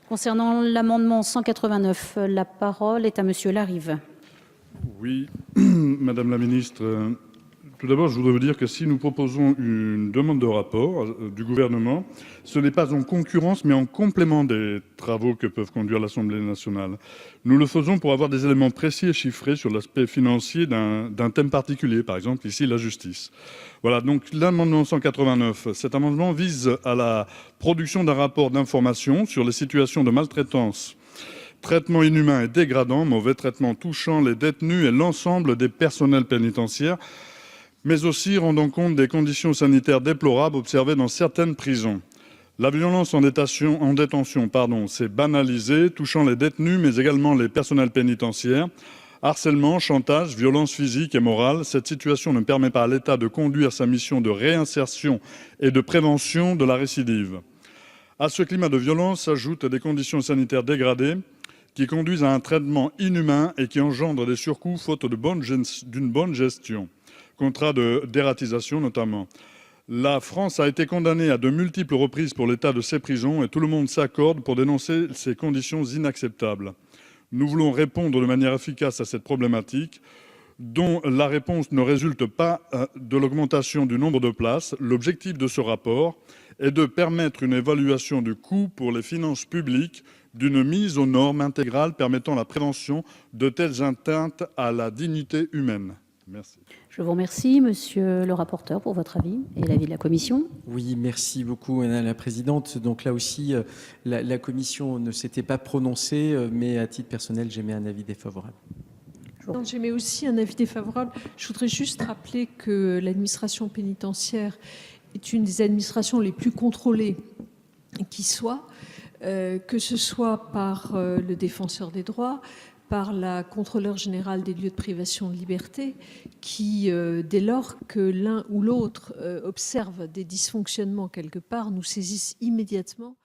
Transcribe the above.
Concernant l'amendement 189, la parole est à Monsieur Larive. Oui, Madame la Ministre, tout d'abord, je voudrais vous dire que si nous proposons une demande de rapport du gouvernement, ce n'est pas en concurrence, mais en complément des travaux que peuvent conduire l'Assemblée nationale. Nous le faisons pour avoir des éléments précis et chiffrés sur l'aspect financier d'un thème particulier, par exemple ici la justice. Voilà, donc l'amendement 189, cet amendement vise à la production d'un rapport d'information sur les situations de maltraitance, traitement inhumain et dégradant, mauvais traitement touchant les détenus et l'ensemble des personnels pénitentiaires, mais aussi rendant compte des conditions sanitaires déplorables observées dans certaines prisons. La violence en détention, s'est banalisée, touchant les détenus, mais également les personnels pénitentiaires. Harcèlement, chantage, violence physique et morale, cette situation ne permet pas à l'État de conduire sa mission de réinsertion et de prévention de la récidive. À ce climat de violence s'ajoutent des conditions sanitaires dégradées qui conduisent à un traitement inhumain et qui engendrent des surcoûts faute d'une bonne gestion. Contrat de dératisation notamment. La France a été condamnée à de multiples reprises pour l'état de ses prisons et tout le monde s'accorde pour dénoncer ces conditions inacceptables. Nous voulons répondre de manière efficace à cette problématique dont la réponse ne résulte pas de l'augmentation du nombre de places. L'objectif de ce rapport est de permettre une évaluation du coût pour les finances publiques d'une mise aux normes intégrales permettant la prévention de telles atteintes à la dignité humaine. Merci. Je vous remercie, Monsieur le rapporteur, pour votre avis et l'avis de la Commission. Oui, merci beaucoup, Madame la Présidente. Donc là aussi, la Commission ne s'était pas prononcée, mais à titre personnel, j'émets un avis défavorable. J'émets aussi un avis défavorable. Je voudrais juste rappeler que l'administration pénitentiaire est une des administrations les plus contrôlées qui soit, que ce soit par le défenseur des droits, par la contrôleure générale des lieux de privation de liberté, qui, dès lors que l'un ou l'autre observe des dysfonctionnements quelque part, nous saisissent immédiatement